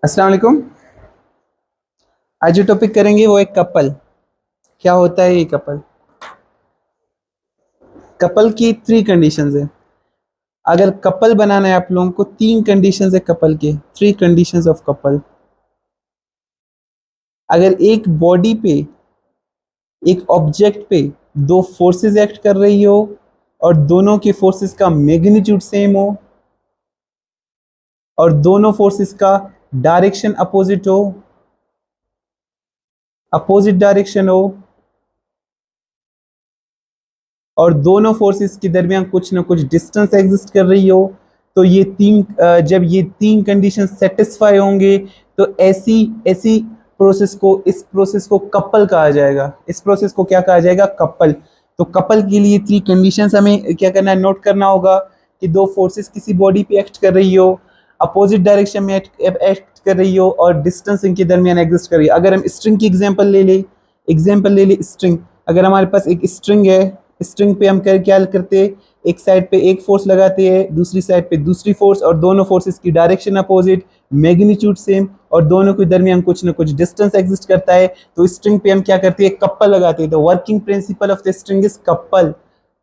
अस्सलाम वालेकुम। आज जो टॉपिक करेंगे वो एक कपल। क्या होता है ये कपल? कपल की थ्री कंडीशंस है। अगर कपल बनाना है आप लोगों को, तीन कंडीशंस है कपल के, थ्री कंडीशंस ऑफ कपल। अगर एक बॉडी पे, एक ऑब्जेक्ट पे दो फोर्सेस एक्ट कर रही हो और दोनों के फोर्सेस का मैग्नीट्यूड सेम हो और दोनों फोर्सेस का डायरेक्शन अपोजिट हो, अपोजिट डायरेक्शन हो और दोनों फोर्सेस के दरमियान कुछ ना कुछ डिस्टेंस एग्जिस्ट कर रही हो, तो ये जब ये तीन कंडीशन सेटिस्फाई होंगे तो ऐसी ऐसी इस प्रोसेस को कपल कहा जाएगा। इस प्रोसेस को क्या कहा जाएगा? कपल। तो कपल के लिए थ्री कंडीशंस हमें क्या करना है, नोट करना होगा कि दो फोर्सेस किसी बॉडी पे एक्ट कर रही हो, अपोजिट डायरेक्शन में एक्ट कर रही हो और डिस्टेंस इनके दरमियान एग्जिस्ट कर रही है। अगर हम स्ट्रिंग की एग्जांपल ले ले स्ट्रिंग। अगर हमारे पास एक स्ट्रिंग है, स्ट्रिंग पे हम क्या करते हैं, एक साइड पे एक फोर्स लगाते हैं, दूसरी साइड पे दूसरी फोर्स और दोनों फोर्सेस की डायरेक्शन अपोजिट, मैग्नीट्यूड सेम और दोनों के दरमियान कुछ ना कुछ डिस्टेंस एग्जिस्ट करता है, तो स्ट्रिंग पे हम क्या करते हैं, कपल लगाते हैं। तो working principle of the string is couple.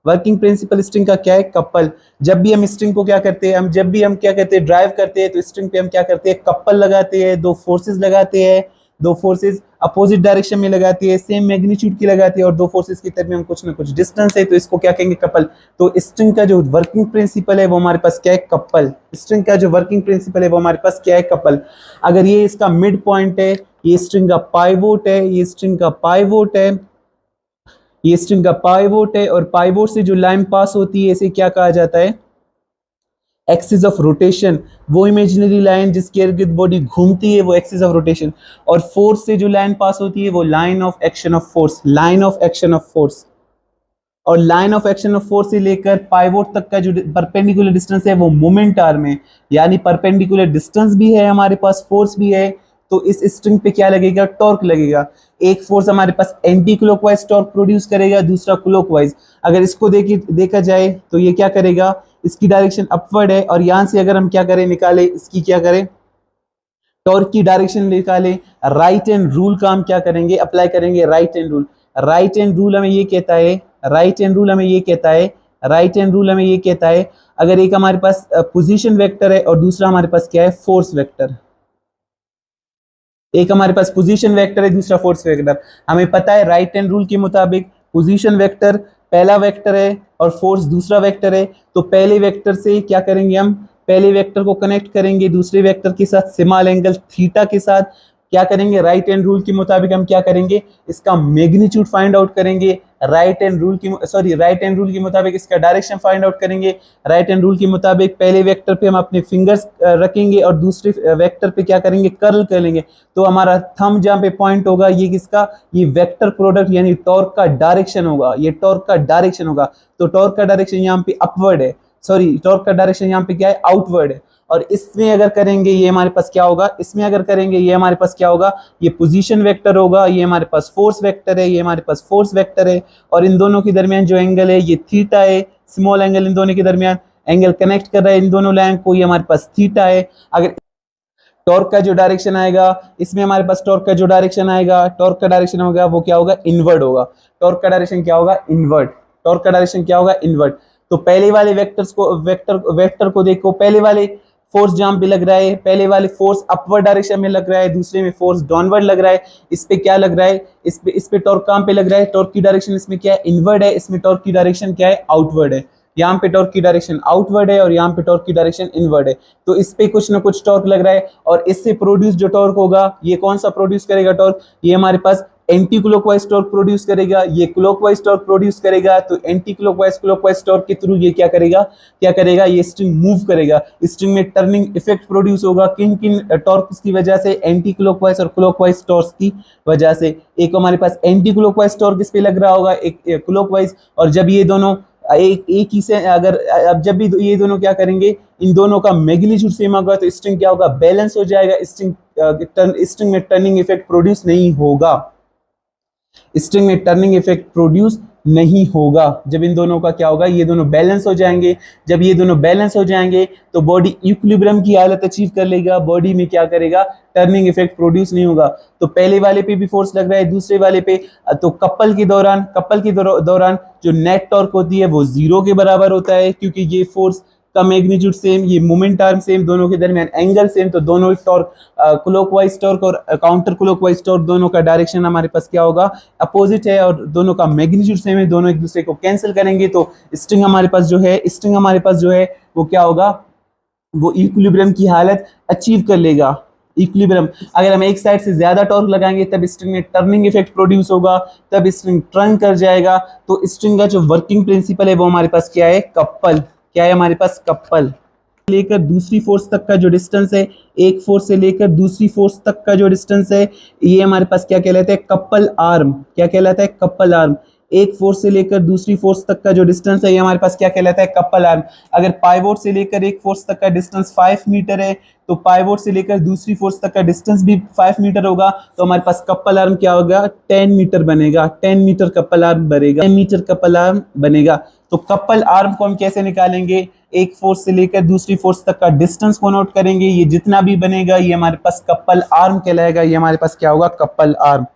Working principle string का क्या है? कपल। जब भी हम स्ट्रिंग को क्या करते हैं, जब भी हम क्या करते हैं, ड्राइव करते हैं, तो स्ट्रिंग पे हम क्या करते हैं, कपल लगाते हैं, दो फोर्सेस लगाते हैं, दो फोर्सेस अपोजिट डायरेक्शन में लगाती है, सेम मैग्नीट्यूड की लगाती है और दो फोर्सेस के दरमियान कुछ ना कुछ डिस्टेंस है, तो इसको क्या कहेंगे, कपल। तो स्ट्रिंग का जो वर्किंग प्रिंसिपल है वो हमारे पास क्या है, कपल। स्ट्रिंग का जो वर्किंग प्रिंसिपल है वो हमारे पास क्या है, कपल। अगर ये इसका मिड पॉइंट है, ये स्ट्रिंग का पाइवोट है, ये स्ट्रिंग का पाइवोट है, ये स्ट्रिंग का पाइवोट है और पाइवोट से जो लाइन पास होती है इसे क्या कहा जाता है, एक्सिस ऑफ रोटेशन। वो इमेजिनरी लाइन जिसके इर्द गिर्द बॉडी घूमती है वो एक्सिस ऑफ रोटेशन। और फोर्स से जो लाइन पास होती है वो line of action of force, line of action of force. और line of action of force से लेकर पाइवोट तक का जो परपेंडिकुलर डिस्टेंस है वो मोमेंट आर में, यानी परपेंडिकुलर डिस्टेंस भी है हमारे पास, फोर्स भी है, तो इस स्ट्रिंग पे क्या लगेगा, टॉर्क लगेगा। एक फोर्स हमारे पास एंटी क्लॉकवाइज टॉर्क प्रोड्यूस करेगा, दूसरा क्लॉकवाइज। अगर इसको देखा जाए तो ये क्या करेगा, इसकी डायरेक्शन अपवर्ड है और यहां से अगर हम क्या करें, निकाले इसकी क्या करें, टॉर्क की डायरेक्शन निकालें, राइट हैंड रूल का हम क्या करेंगे, अप्लाई करेंगे right hand rule. Right hand rule हमें ये कहता है, राइट हैंड रूल हमें ये कहता है, राइट हैंड रूल हमें ये कहता है, अगर एक हमारे पास पोजीशन वेक्टर है और दूसरा हमारे पास क्या है, फोर्स वेक्टर। एक हमारे पास पोजीशन वेक्टर है, दूसरा फोर्स वेक्टर। हमें पता है राइट हैंड रूल के मुताबिक पोजीशन वेक्टर पहला वेक्टर है और फोर्स दूसरा वेक्टर है, तो पहले वेक्टर से क्या करेंगे, हम पहले वेक्टर को कनेक्ट करेंगे दूसरे वेक्टर के साथ स्मॉल एंगल थीटा के साथ। क्या करेंगे, राइट हैंड रूल के मुताबिक हम क्या करेंगे, इसका मैग्नीट्यूड फाइंड आउट करेंगे। राइट हैंड रूल के मुताबिक इसका डायरेक्शन फाइंड आउट करेंगे। राइट हैंड रूल के मुताबिक पहले वेक्टर पे हम अपने फिंगर्स रखेंगे और दूसरे वेक्टर पे क्या करेंगे, कर्ल कर लेंगे। तो हमारा थंब जहाँ पे पॉइंट होगा ये किसका, ये वेक्टर प्रोडक्ट यानी टॉर्क का डायरेक्शन होगा, ये टॉर्क का डायरेक्शन होगा। तो टॉर्क का डायरेक्शन यहाँ पे अपवर्ड है, टॉर्क का डायरेक्शन यहाँ पे क्या है, आउटवर्ड है। और इसमें अगर करेंगे ये हमारे पास क्या होगा, इसमें अगर करेंगे ये हमारे पास क्या होगा, ये पोजीशन वेक्टर होगा, ये हमारे पास फोर्स वेक्टर है, ये हमारे पास फोर्स वेक्टर है और इन दोनों के दरमियान जो एंगल है ये थीटा है, स्मॉल एंगल इन दोनों के दरमियान एंगल कनेक्ट कर रहा है इन दोनों लाइन को, ये हमारे पास थीटा है। अगर टॉर्क का जो डायरेक्शन आएगा, इसमें हमारे पास टॉर्क का जो डायरेक्शन आएगा, टॉर्क का डायरेक्शन होगा वो क्या होगा, इनवर्ड होगा। टॉर्क का डायरेक्शन क्या होगा, इनवर्ड। टॉर्क का डायरेक्शन क्या होगा, इनवर्ड। तो पहले वाले वेक्टर को देखो, पहले वाले फोर्स जहां पे लग रहा है, पहले वाले फोर्स अपवर्ड डायरेक्शन में लग रहा है, दूसरे में फोर्स डाउनवर्ड लग रहा है। इस पे क्या लग रहा है, इस पे टॉर्क कहां पे लग रहा है, टॉर्क की डायरेक्शन इसमें क्या है, इनवर्ड है, इसमें टॉर्क की डायरेक्शन क्या है, आउटवर्ड है। यहाँ पे टॉर्क की डायरेक्शन आउटवर्ड है और यहाँ पे टॉर्क की डायरेक्शन इनवर्ड है। तो इस पे कुछ ना कुछ टॉर्क लग रहा है और इससे प्रोड्यूस जो टॉर्क होगा ये कौन सा प्रोड्यूस करेगा टॉर्क, ये हमारे पास एंटी क्लॉकवाइज टॉर्क प्रोड्यूस करेगा, ये क्लॉकवाइज टॉर्क प्रोड्यूस करेगा। तो एंटी क्लॉकवाइज टॉर्क के थ्रू ये क्या करेगा, ये स्ट्रिंग मूव करेगा, स्ट्रिंग में टर्निंग इफेक्ट प्रोड्यूस होगा। किन किन टॉर्क की वजह से, एंटी क्लॉकवाइज और क्लॉकवाइज टॉर्क की वजह से। एक हमारे पास एंटी क्लॉकवाइज टॉर्क इस पे लग रहा होगा, एक क्लॉकवाइज, और जब ये दोनों एक ही से अगर अब जब भी ये दोनों क्या करेंगे, इन दोनों का मैग्नीट्यूड सेम होगा तो स्ट्रिंग क्या होगा, बैलेंस हो जाएगा, स्ट्रिंग में टर्निंग इफेक्ट प्रोड्यूस नहीं होगा, स्ट्रिंग में टर्निंग इफेक्ट प्रोड्यूस नहीं होगा। जब इन दोनों का क्या होगा, ये दोनों बैलेंस हो जाएंगे। जब ये दोनों बैलेंस हो जाएंगे तो बॉडी इक्विलिब्रियम की हालत अचीव कर लेगा, बॉडी में क्या करेगा, टर्निंग इफेक्ट प्रोड्यूस नहीं होगा। तो पहले वाले पे भी फोर्स लग रहा है, दूसरे वाले पे, तो कपल के दौरान जो नेट टॉर्क होती है वो 0 के बराबर होता है, क्योंकि ये फोर्स का मैग्नीट्यूड सेम, ये मोमेंट आर्म सेम, दोनों के दरमियान एंगल सेम, तो दोनों टॉर्क, क्लॉकवाइज टॉर्क और काउंटर क्लॉकवाइज टॉर्क, दोनों का डायरेक्शन हमारे पास क्या होगा, अपोजिट है, और दोनों का मैग्नीट्यूड सेम है, दोनों एक दूसरे को कैंसिल करेंगे, तो स्ट्रिंग हमारे पास जो है वो क्या होगा, वो इक्विलिब्रियम की हालत अचीव कर लेगा। इक्विलिब्रियम, अगर हम एक साइड से ज्यादा टॉर्क लगाएंगे तब स्ट्रिंग में टर्निंग इफेक्ट प्रोड्यूस होगा, तब स्ट्रिंग टर्न कर जाएगा। तो स्ट्रिंग का जो वर्किंग प्रिंसिपल है वो हमारे पास क्या है, कपल। क्या है हमारे पास, कपल। लेकर दूसरी फोर्स तक का जो डिस्टेंस है, एक फोर्स से लेकर दूसरी फोर्स तक का जो डिस्टेंस है, ये हमारे पास क्या कहलाता है, कपल आर्म। क्या कहलाता है, कपल आर्म। एक फोर्स से लेकर दूसरी फोर्स तक का जो डिस्टेंस है, ये हमारे पास क्या कहलाता है, कपल आर्म। अगर पाइवोट से लेकर एक फोर्स तक का डिस्टेंस 5 मीटर है, तो पाइवोट से लेकर दूसरी फोर्स तक का डिस्टेंस भी 5 मीटर होगा, तो हमारे पास कपल आर्म क्या होगा, 10 मीटर बनेगा। 10 मीटर कपल आर्म बनेगा, 10 मीटर कपल आर्म बनेगा। तो कपल आर्म को हम कैसे निकालेंगे, एक फोर्स से लेकर दूसरी फोर्स तक का डिस्टेंस को नोट करेंगे, ये जितना भी बनेगा ये हमारे पास कपल आर्म कहलाएगा। ये हमारे पास क्या होगा, कपल आर्म।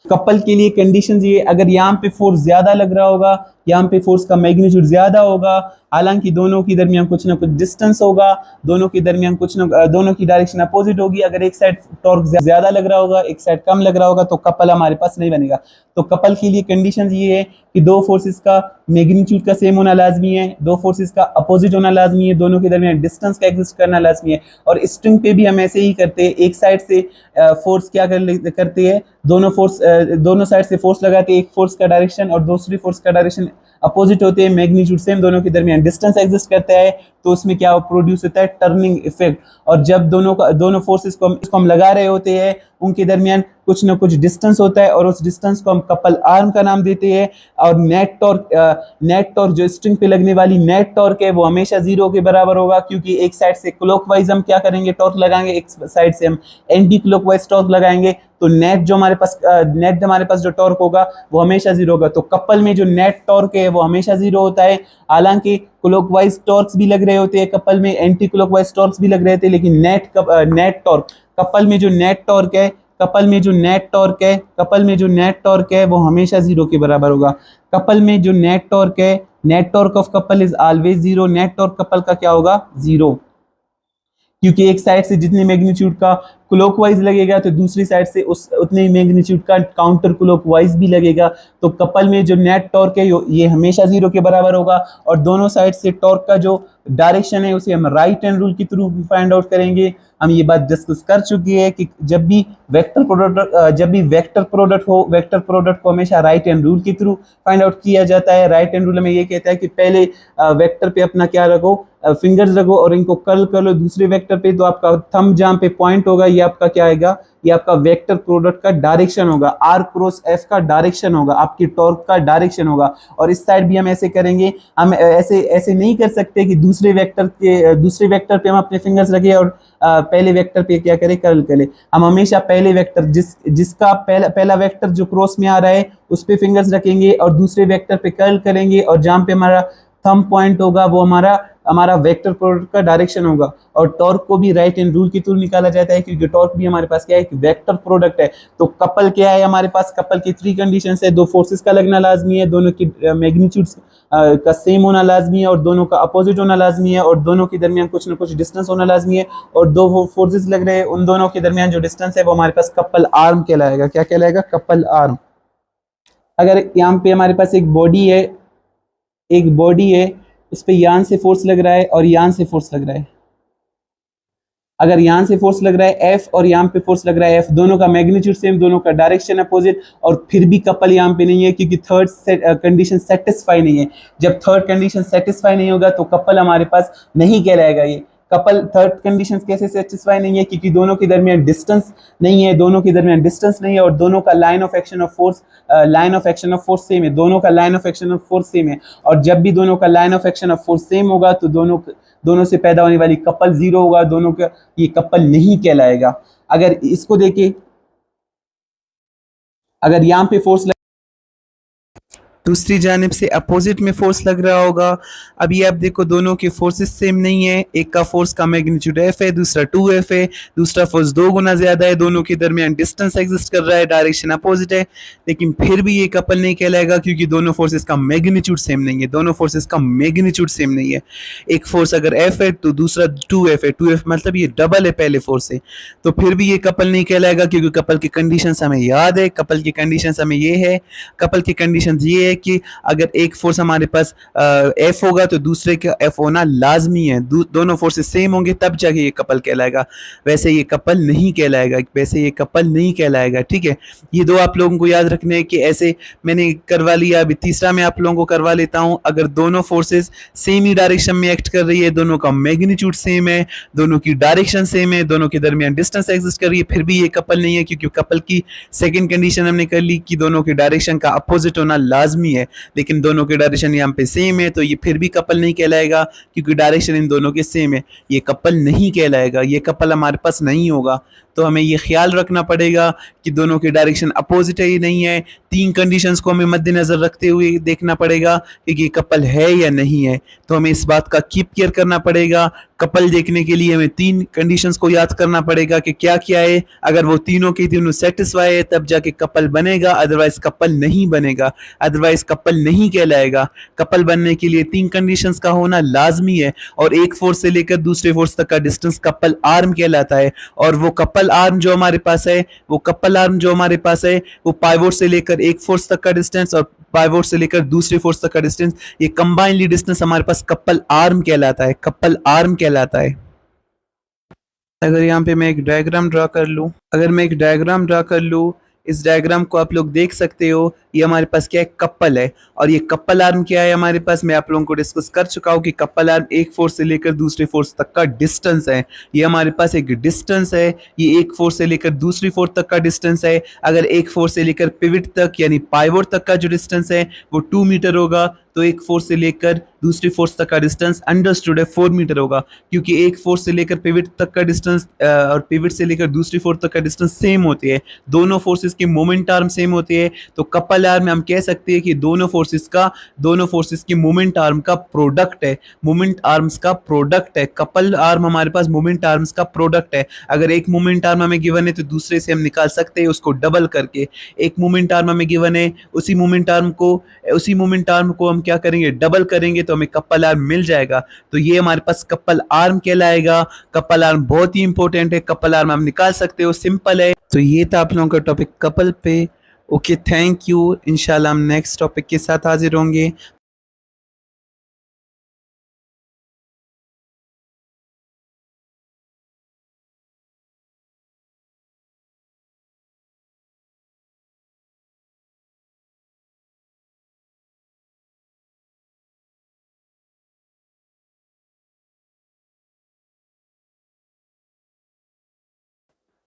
कपल के लिए कंडीशंस ये, अगर यहाँ पे फोर्स ज्यादा लग रहा होगा, यहाँ पे फोर्स का मैग्नीट्यूड ज्यादा होगा, हालांकि दोनों की दरमियान कुछ ना कुछ डिस्टेंस होगा, दोनों की दरमियान दोनों की डायरेक्शन अपोजिट होगी। अगर एक साइड टॉर्क ज्यादा लग रहा होगा, एक साइड कम लग रहा होगा, तो कपल हमारे पास नहीं बनेगा। तो कपल के लिए कंडीशंस ये है कि दो फोर्सेस का मैग्नीट्यूड का सेम होना लाजमी है, दो फोर्सेस का अपोजिट होना लाजमी है, दोनों के दरमियान डिस्टेंस का एग्जिस्ट करना लाजमी है। और स्ट्रिंग पे भी हम ऐसे ही करते हैं, एक साइड से फोर्स क्या करते हैं, दोनों साइड से फोर्स लगाते हैं, एक फोर्स का डायरेक्शन और दूसरी फोर्स का डायरेक्शन अपोजिट होते हैं, मैग्नीट्यूड सेम, दोनों के दरमियान डिस्टेंस एग्जिस्ट करता है, तो उसमें क्या प्रोड्यूस होता है, टर्निंग इफेक्ट। और जब दोनों फोर्सेस को हम लगा रहे होते हैं, उनके दरमियान कुछ ना कुछ डिस्टेंस होता है, और उस डिस्टेंस को हम कपल आर्म का नाम देते हैं। और नेट टॉर्क जो स्ट्रिंग पे लगने वाली नेट टॉर्क है वो हमेशा 0 के बराबर होगा, क्योंकि एक साइड से क्लॉकवाइज हम क्या करेंगे, टॉर्क लगाएंगे, एक साइड से हम एंटी क्लॉकवाइज टॉर्क लगाएंगे, तो नेट हमारे पास जो टॉर्क होगा वो हमेशा 0 होगा। तो कपल में जो नेट टॉर्क है वो हमेशा 0 होता है। हालांकि क्लॉकवाइज टॉर्क्स भी लग रहे होते हैं कपल में, एंटी क्लॉकवाइज टॉर्क्स भी लग रहे थे, लेकिन नेट टॉर्क, कपल में जो नेट टॉर्क है, कपल में जो नेट टॉर्क है वो हमेशा 0 के बराबर होगा। कपल में जो नेट टॉर्क है, net torque of couple is always 0। Net torque couple का क्या होगा, 0, क्योंकि एक साइड से जितने मैग्नीट्यूड का क्लॉकवाइज लगेगा तो दूसरी साइड से उतने ही मैग्नीट्यूड का काउंटर क्लॉकवाइज भी लगेगा। तो कपल में जो नेट टॉर्क है ये हमेशा 0 के बराबर होगा। और दोनों साइड से टॉर्क का जो डायरेक्शन है उसे हम राइट हैंड रूल के थ्रू फाइंड आउट करेंगे। हम ये बात डिस्कस कर चुके हैं कि जब भी वेक्टर प्रोडक्ट को हमेशा राइट हैंड रूल के थ्रू फाइंड आउट किया जाता है। राइट हैंड रूल में ये कहता है कि पहले वेक्टर पे अपना क्या रखो, फिंगर्स रखो और इनको कर्ल कर लो दूसरे वेक्टर पे, तो आपका थंब जहां पे पॉइंट होगा ये आपका क्या आएगा, ये आपका वेक्टर प्रोडक्ट का डायरेक्शन होगा, आर क्रॉस एफ का डायरेक्शन होगा, आपकी टॉर्क का डायरेक्शन होगा। और इस साइड भी हम ऐसे करेंगे, हम ऐसे नहीं कर सकते कि दूसरे वेक्टर पे हम अपने फिंगर्स रखें और पहले वेक्टर पे क्या करें, कर्ल करें। हम हमेशा पहले वेक्टर जिसका पहला वेक्टर जो क्रॉस में आ रहा है उस पे फिंगर्स रखेंगे और दूसरे वेक्टर पे कर्ल करेंगे, और जहां पे हमारा थंब पॉइंट होगा वो हमारा वेक्टर प्रोडक्ट का डायरेक्शन होगा। और टॉर्क को भी राइट हैंड रूल के थ्रू निकाला जाता है, क्योंकि टॉर्क भी हमारे पास क्या है, एक वेक्टर प्रोडक्ट है। तो कपल क्या है हमारे पास, कपल की 3 कंडीशंस है, दो फोर्सेस का लगना लाजमी है, दोनों की मैग्नीट्यूड्स का सेम होना लाजमी है, और दोनों का अपोजिट होना लाजमी है, और दोनों के दरमियान कुछ ना कुछ डिस्टेंस होना लाजमी है। और दो फोर्सेस लग रहे हैं, उन दोनों के दरमियान जो डिस्टेंस है वो हमारे पास कपल आर्म कहलाएगा। क्या कहलाएगा, कपल आर्म। अगर यहाँ पे हमारे पास एक बॉडी है, उस पे यहाँ से फोर्स लग रहा है और यहाँ से फोर्स लग रहा है। अगर यहाँ से फोर्स लग रहा है F और यहाँ पे फोर्स लग रहा है F, दोनों का मैग्नीट्यूड सेम, दोनों का डायरेक्शन अपोजिट, और फिर भी कपल यहाँ पे नहीं है क्योंकि थर्ड कंडीशन सेटिस्फाई नहीं है। जब थर्ड कंडीशन सेटिस्फाई नहीं होगा तो कपल हमारे पास नहीं कहलाएगा। ये कपल थर्ड कंडीशन कैसे सेटिस्फाई नहीं है, क्योंकि दोनों के दरमियान डिस्टेंस नहीं है, और दोनों का line of action of force same है, दोनों का line of action of force same है। और जब भी दोनों का line of action of force same होगा तो दोनों से पैदा होने वाली कपल 0 होगा, दोनों का ये कपल नहीं कहलाएगा। अगर इसको देखें, अगर यहाँ पे फोर्स दूसरी जानिब से अपोजिट में फोर्स लग रहा होगा। अब ये आप देखो दोनों के फोर्सेस सेम नहीं है, एक का फोर्स का मैग्नीट्यूड एफ है, दूसरा 2f है, दूसरा फोर्स 2 गुना ज्यादा है, दोनों के दरमियान डिस्टेंस एग्जिस्ट कर रहा है, डायरेक्शन अपोजिट है, लेकिन फिर भी ये कपल नहीं कहलाएगा क्योंकि दोनों फोर्सेस का मैग्नीट्यूड सेम नहीं है, दोनों फोर्सेस का मैग्नीट्यूड सेम नहीं है। एक फोर्स अगर एफ है तो दूसरा 2f है, 2f मतलब ये डबल है पहले फोर्स से, तो फिर भी ये कपल नहीं कहलाएगा क्योंकि कपल की कंडीशन हमें याद है। कपल की कंडीशन हमें ये है, कपल की कंडीशन ये है कि अगर एक फोर्स हमारे पास एफ होगा तो दूसरे का एफ होना लाजमी है, दोनों फोर्सेस सेम होंगे तब जाके ये कपल कहलाएगा, वैसे ये कपल नहीं कहलाएगा, वैसे ये कपल नहीं कहलाएगा। ठीक है, ये दो आप लोगों को याद रखने हैं कि ऐसे मैंने करवा लिया, अभी तीसरा मैं आप लोगों को करवा लेता हूं। अगर दोनों फोर्सेस सेम ही डायरेक्शन में एक्ट कर रही है, दोनों का मैग्नीट्यूड सेम है, दोनों की डायरेक्शन सेम है, दोनों के दरमियान डिस्टेंस एग्जिस्ट कर रही है, फिर भी ये कपल नहीं है क्योंकि कपल की सेकंड कंडीशन हमने कर ली कि दोनों की डायरेक्शन का अपोजिट होना लाजमी है, लेकिन दोनों के डायरेक्शन यहाँ पे सेम है, तो ये फिर भी कपल नहीं कहलाएगा क्योंकि डायरेक्शन इन दोनों के सेम है, ये कपल नहीं कहलाएगा, ये कपल हमारे पास नहीं होगा। तो हमें ये ख्याल रखना पड़ेगा कि दोनों के डायरेक्शन अपोजिट है ही नहीं है, तीन कंडीशंस को हमें मद्देनजर रखते हुए देखना पड़ेगा कि ये कपल है या नहीं है, तो हमें इस बात का कीप केयर करना पड़ेगा। कपल देखने के लिए हमें तीन कंडीशंस को याद करना पड़ेगा कि क्या क्या है, अगर वो तीनों के तीनों सेटिस्फाई है तब जाके कपल बनेगा, अदरवाइज कपल नहीं बनेगा, अदरवाइज कपल नहीं कहलाएगा। कपल बनने के लिए तीन कंडीशंस का होना लाजमी है, और एक फोर्स से लेकर दूसरे फोर्स तक का डिस्टेंस कपल आर्म कहलाता है, और वो कपल आर्म जो हमारे पास है, वो कपल आर्म जो हमारे पास है वो पाइवोट से लेकर एक फोर्स तक का डिस्टेंस और पाइवोट से लेकर दूसरे फोर्स तक का डिस्टेंस, ये कंबाइनली डिस्टेंस हमारे पास कपल आर्म कहलाता है, कपल आर्म कहलाता है। अगर यहाँ पे मैं एक डायग्राम ड्रा कर लूँ, अगर मैं एक डायग्राम ड्रा कर लूँ, इस डायग्राम को आप लोग देख सकते हो, ये हमारे पास क्या है, कपल है, और ये कपल आर्म क्या है हमारे पास, मैं आप लोगों को डिस्कस कर चुका हूँ कि कपल आर्म एक फोर्स से लेकर दूसरे फोर्स तक का डिस्टेंस है, ये हमारे पास एक डिस्टेंस है, ये एक फोर्स से लेकर दूसरी फोर्स तक का डिस्टेंस है। अगर एक फोर्स से लेकर पिवट तक यानी पाइवोट तक का जो डिस्टेंस है वो 2 मीटर होगा, तो एक फोर्स से लेकर दूसरी फोर्स तक का डिस्टेंस अंडरस्टूड है 4 मीटर होगा, क्योंकि एक फोर्स से लेकर पिवट तक का डिस्टेंस और पिवट से लेकर दूसरी फोर्स तक का डिस्टेंस सेम होती है, दोनों फोर्सेस की मोमेंट आर्म सेम होती है, तो कपल आर्म में हम कह सकते हैं कि दोनों फोर्सेस की मोमेंट आर्म का प्रोडक्ट है, मोमेंट आर्म्स का प्रोडक्ट है। कपल आर्म हमारे पास मोमेंट आर्म्स का प्रोडक्ट है। अगर एक मोमेंट आर्म हमें गिवन है तो दूसरे से हम निकाल सकते हैं उसको डबल करके, एक मोमेंट आर्म हमें गिवन है, उसी मोमेंट आर्म को हम क्या करेंगे, डबल करेंगे, तो हमें कपल आर्म मिल जाएगा, तो ये हमारे पास कपल आर्म कहलाएगा। कपल आर्म बहुत ही इंपॉर्टेंट है, कपल आर्म हम निकाल सकते हो, सिंपल है। तो ये था आप लोगों का टॉपिक कपल पे। Okay, thank you. इंशाल्लाह हम नेक्स्ट टॉपिक के साथ हाजिर होंगे।